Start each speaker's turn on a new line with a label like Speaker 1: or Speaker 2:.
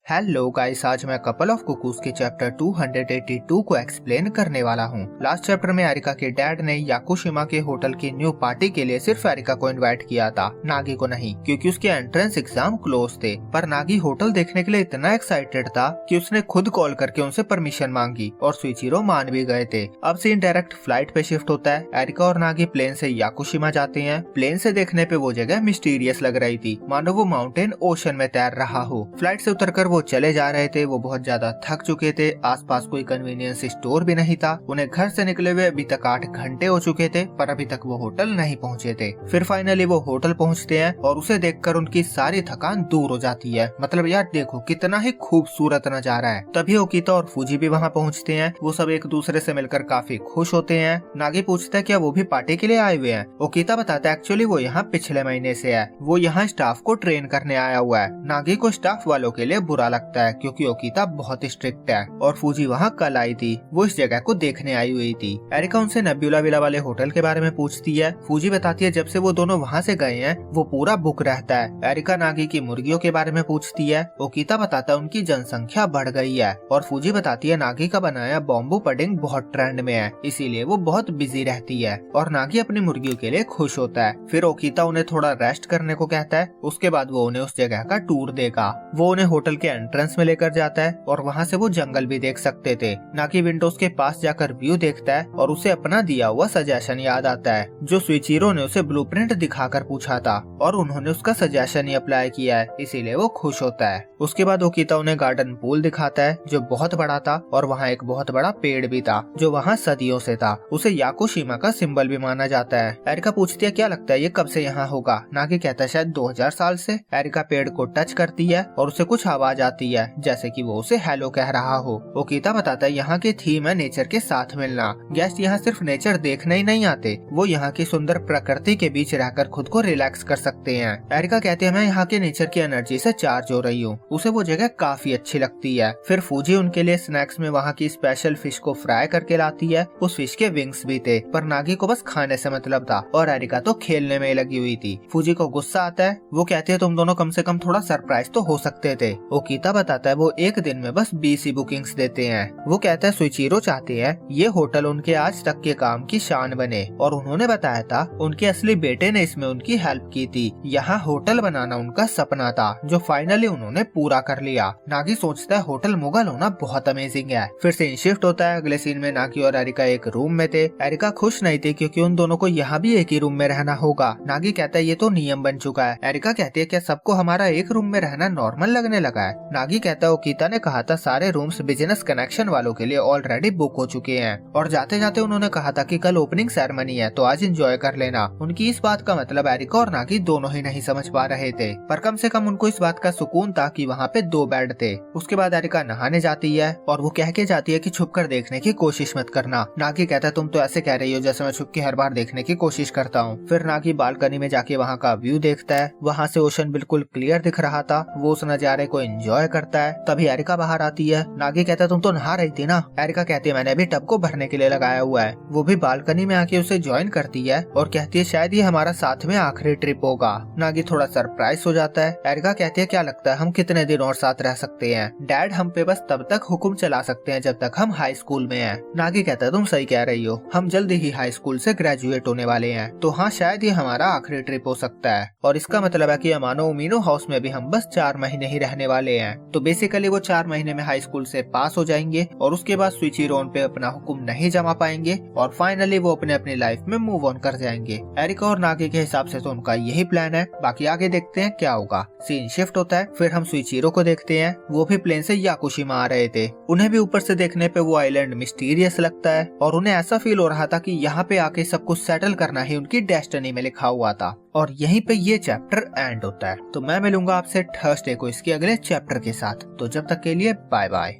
Speaker 1: Hello guys, आज मैं couple of cuckoos के चैप्टर 282 को एक्सप्लेन करने वाला हूँ। लास्ट चैप्टर में एरिका के डैड ने याकुशिमा के होटल की न्यू पार्टी के लिए सिर्फ एरिका को इनवाइट किया था, नागी को नहीं, क्योंकि उसके एंट्रेंस एग्जाम क्लोज थे। पर नागी होटल देखने के लिए इतना एक्साइटेड था कि उसने खुद कॉल करके उनसे परमिशन मांगी और सुइचिरो मान भी गए थे। अब सीन डायरेक्ट फ्लाइट पे शिफ्ट होता है। एरिका और नागी प्लेन से याकुशिमा जाते हैं। प्लेन से देखने पे वो जगह मिस्टीरियस लग रही थी, मानो वो माउंटेन ओशन में तैर रहा हो। फ्लाइट से उतरकर वो चले जा रहे थे। वो बहुत ज्यादा थक चुके थे। आसपास कोई कन्वीनियंस स्टोर भी नहीं था। उन्हें घर से निकले हुए अभी तक 8 घंटे हो चुके थे, पर अभी तक वो होटल नहीं पहुंचे थे। फिर फाइनली वो होटल पहुंचते हैं और उसे देखकर उनकी सारी थकान दूर हो जाती है। मतलब यार देखो कितना ही खूबसूरत नजारा है। तभी ओकिता और फूजी भी वहाँ पहुँचते हैं। वो सब एक दूसरे से मिलकर काफी खुश होते हैं। नागी पूछता है क्या वो भी पार्टी के लिए आए हुए हैं। ओकिता बताता है एक्चुअली वो यहाँ पिछले महीने से है। वो यहाँ स्टाफ को ट्रेन करने आया हुआ है। नागी को स्टाफ वालों के लिए बुरा लगता है क्योंकि ओकिता बहुत स्ट्रिक्ट है और फूजी वहाँ कल आई थी। वो इस जगह को देखने आई हुई थी। एरिका उनसे नेब्यूला विला वाले होटल के बारे में पूछती है। फूजी बताती है जब से वो दोनों वहाँ से गए हैं वो पूरा बुक रहता है। एरिका नागी की मुर्गियों के बारे में पूछती है। ओकिता बताता है उनकी जनसंख्या बढ़ गई है और फूजी बताती है नागी का बनाया बॉम्बू पडिंग बहुत ट्रेंड में है, इसीलिए वो बहुत बिजी रहती है और नागी अपनी मुर्गियों के लिए खुश होता है। फिर ओकिता उन्हें थोड़ा रेस्ट करने को कहता है। उसके बाद वो उन्हें उस जगह का टूर देगा। वो उन्हें होटल के एंट्रेंस में लेकर जाता है और वहाँ से वो जंगल भी देख सकते थे। नागी विंडोज के पास जाकर व्यू देखता है और उसे अपना दिया हुआ सजेशन याद आता है जो सुइचिरो ने उसे ब्लूप्रिंट दिखाकर पूछा था और उन्होंने उसका सजेशन ही अप्लाई किया है, इसीलिए वो खुश होता है। उसके बाद ओकिता उन्हें गार्डन पूल दिखाता है जो बहुत बड़ा था और वहाँ एक बहुत बड़ा पेड़ भी था जो वहाँ सदियों से था। उसे याकुशिमा का सिंबल भी माना जाता है। एरिका पूछती है क्या लगता है ये कब से यहाँ होगा। नागी कहता है शायद 2000 साल से। एरिका पेड़ को टच करती है और उसे कुछ आवाज आती है जैसे कि वो उसे हेलो कह रहा हो। ओकिता बताता है यहाँ की थीम है नेचर के साथ मिलना। गेस्ट यहाँ सिर्फ नेचर देखने ही नहीं आते, वो यहाँ की सुंदर प्रकृति के बीच रहकर खुद को रिलैक्स कर सकते हैं। एरिका कहते हैं मैं यहाँ के नेचर की एनर्जी से चार्ज हो रही हूँ। उसे वो जगह काफी अच्छी लगती है। फिर फूजी उनके लिए स्नैक्स में वहाँ की स्पेशल फिश को फ्राई करके लाती है। उस फिश के विंग्स भी थे, पर नागी को बस खाने से मतलब था और एरिका तो खेलने में लगी हुई थी। फूजी को गुस्सा आता है। वो कहते हैं तुम दोनों कम से कम थोड़ा सरप्राइज तो हो सकते थे। ओकिता बताता है वो एक दिन में बस 20 ही बुकिंग्स देते हैं। वो कहता है सुइचिरो चाहते हैं ये होटल उनके आज तक के काम की शान बने और उन्होंने बताया था उनके असली बेटे ने इसमें उनकी हेल्प की थी। यहाँ होटल बनाना उनका सपना था जो फाइनली उन्होंने पूरा कर लिया। नागी सोचता है होटल मुगल होना बहुत अमेजिंग है। फिर सीन शिफ्ट होता है। अगले सीन में नागी और एरिका एक रूम में थे। एरिका खुश नहीं थी क्योंकि उन दोनों को यहाँ भी एक ही रूम में रहना होगा। नागी कहता है ये तो नियम बन चुका है। एरिका कहती है क्या सबको हमारा एक रूम में रहना नॉर्मल लगने लगा है। नागी कहता है ओकिता ने कहा था सारे रूम्स बिजनेस कनेक्शन वालों के लिए ऑलरेडी बुक हो चुके हैं और जाते जाते उन्होंने कहा था कि कल ओपनिंग सेरेमनी है तो आज एंजॉय कर लेना। उनकी इस बात का मतलब एरिका और नागी दोनों ही नहीं समझ पा रहे थे, पर कम से कम उनको इस बात का सुकून था कि वहाँ पे 2 बेड थे। उसके बाद एरिका नहाने जाती है और वो कह के जाती है कि छुप कर देखने की कोशिश मत करना। नागी कहता है तुम तो ऐसे कह रही हो जैसे मैं छुप के हर बार देखने की कोशिश करता हूँ। फिर नागी बालकनी में जाके वहाँ का व्यू देखता है। वहाँ से ओशन बिल्कुल क्लियर दिख रहा था। वो उस नजारे को एंजॉय करता है। तभी एरिका बाहर आती है। नागी कहता है तुम तो नहा रही थी ना। एरिका कहती है मैंने अभी टब को भरने के लिए लगाया हुआ है। वो भी बालकनी में आके उसे ज्वाइन करती है और कहती है शायद ये हमारा साथ में आखिरी ट्रिप होगा। नागी थोड़ा सरप्राइज हो जाता है। एरिका कहती है क्या लगता है हम कितने दिन और साथ रह सकते हैं। डैड हम पे बस तब तक हुक्म चला सकते हैं जब तक हम हाई स्कूल में हैं। नागी कहता है तुम सही कह रही हो, हम जल्दी ही हाई स्कूल से ग्रेजुएट होने वाले हैं, तो हाँ शायद ये हमारा आखिरी ट्रिप हो सकता है। और इसका मतलब है कि अमानो उमीनो हाउस में भी हम बस 4 महीने ही रहने वाले हैं। तो बेसिकली वो 4 महीने में हाई स्कूल से पास हो जाएंगे और उसके बाद सुइचिरो उन पे अपना हुक्म नहीं जमा पाएंगे और फाइनली वो अपनी लाइफ में मूव ऑन कर जाएंगे। एरिका और नागी के हिसाब से तो उनका यही प्लान है। बाकी आगे देखते हैं क्या होगा। सीन शिफ्ट होता है। फिर हम सुइचिरो को देखते हैं। वो भी प्लेन से याकुशिमा आ रहे थे। उन्हें भी ऊपर से देखने पे वो आइलैंड मिस्टीरियस लगता है और उन्हें ऐसा फील हो रहा था कि यहाँ पे आके सब कुछ सेटल करना ही उनकी डेस्टिनी में लिखा हुआ था। और यहीं पे ये चैप्टर एंड होता है। तो मैं मिलूंगा आपसे थर्सडे को इसके अगले चैप्टर के साथ। तो जब तक के लिए बाय बाय।